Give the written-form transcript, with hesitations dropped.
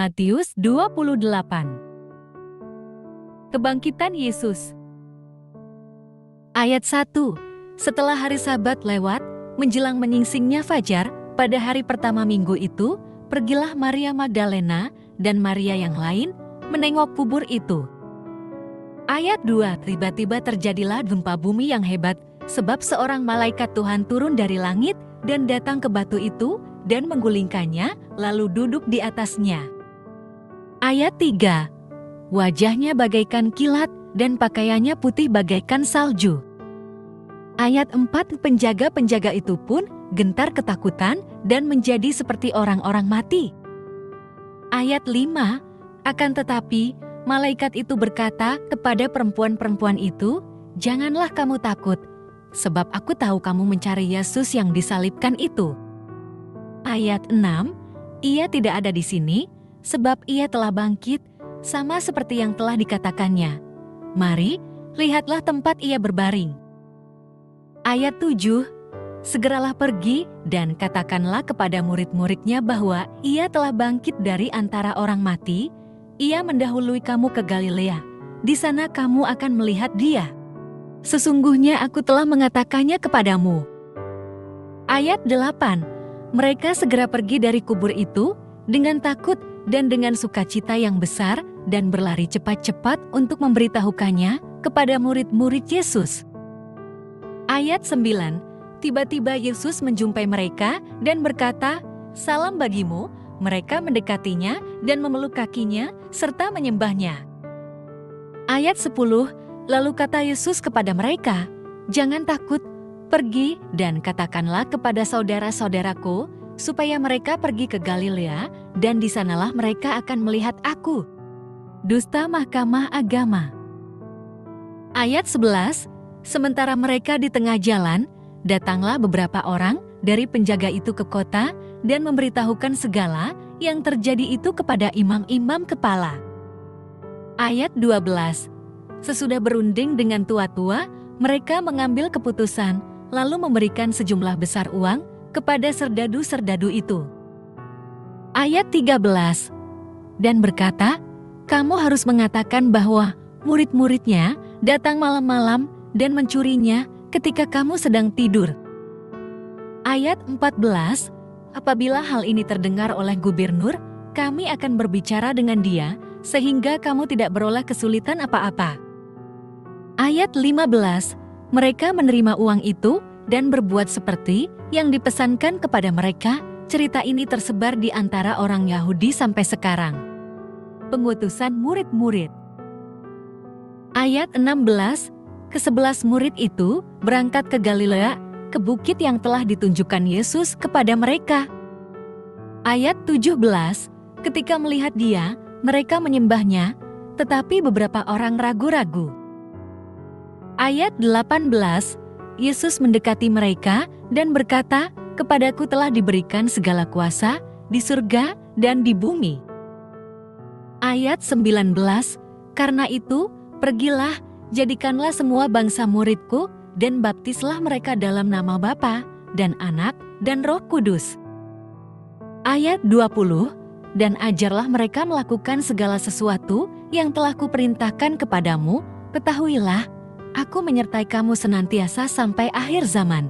Matius 28. Kebangkitan Yesus. Ayat 1. Setelah hari Sabat lewat, menjelang menyingsingnya fajar, pada hari pertama minggu itu, pergilah Maria Magdalena dan Maria yang lain menengok kubur itu. Ayat 2. Tiba-tiba terjadilah gempa bumi yang hebat, sebab seorang malaikat Tuhan turun dari langit dan datang ke batu itu dan menggulingkannya, lalu duduk di atasnya. Ayat 3. Wajahnya bagaikan kilat dan pakaiannya putih bagaikan salju. Ayat 4. Penjaga-penjaga itu pun gentar ketakutan dan menjadi seperti orang-orang mati. Ayat 5. Akan tetapi, malaikat itu berkata kepada perempuan-perempuan itu, "Janganlah kamu takut, sebab aku tahu kamu mencari Yesus yang disalibkan itu. Ayat 6, ia tidak ada di sini, sebab ia telah bangkit, sama seperti yang telah dikatakannya. Mari, lihatlah tempat ia berbaring. Ayat 7, segeralah pergi dan katakanlah kepada murid-muridnya bahwa ia telah bangkit dari antara orang mati, ia mendahului kamu ke Galilea, di sana kamu akan melihat dia. Sesungguhnya aku telah mengatakannya kepadamu." Ayat 8, mereka segera pergi dari kubur itu dengan takut dan dengan sukacita yang besar dan berlari cepat-cepat untuk memberitahukannya kepada murid-murid Yesus. Ayat 9, tiba-tiba Yesus menjumpai mereka dan berkata, "Salam bagimu." Mereka mendekatinya dan memeluk kakinya serta menyembahnya. Ayat 10, lalu kata Yesus kepada mereka, "Jangan takut. Pergi dan katakanlah kepada saudara-saudaraku, supaya mereka pergi ke Galilea, dan di sanalah mereka akan melihat aku." Dusta Mahkamah Agama. Ayat 11, sementara mereka di tengah jalan, datanglah beberapa orang dari penjaga itu ke kota dan memberitahukan segala yang terjadi itu kepada imam-imam kepala. Ayat 12, sesudah berunding dengan tua-tua, mereka mengambil keputusan, lalu memberikan sejumlah besar uang kepada serdadu-serdadu itu. Ayat 13, dan berkata, "Kamu harus mengatakan bahwa murid-muridnya datang malam-malam dan mencurinya ketika kamu sedang tidur." Ayat 14, apabila hal ini terdengar oleh gubernur, kami akan berbicara dengan dia, sehingga kamu tidak beroleh kesulitan apa-apa. Ayat 15, mereka menerima uang itu dan berbuat seperti yang dipesankan kepada mereka. Cerita ini tersebar di antara orang Yahudi sampai sekarang. Pengutusan murid-murid. Ayat 16, ke-11 murid itu berangkat ke Galilea, ke bukit yang telah ditunjukkan Yesus kepada mereka. Ayat 17, ketika melihat dia, mereka menyembahnya, tetapi beberapa orang ragu-ragu. Ayat 18, Yesus mendekati mereka dan berkata, "Kepadaku telah diberikan segala kuasa di surga dan di bumi." Ayat 19, karena itu, pergilah, jadikanlah semua bangsa muridku, dan baptislah mereka dalam nama Bapa dan Anak dan Roh Kudus. Ayat 20, dan ajarlah mereka melakukan segala sesuatu yang telah kuperintahkan kepadamu, ketahuilah, aku menyertai kamu senantiasa sampai akhir zaman.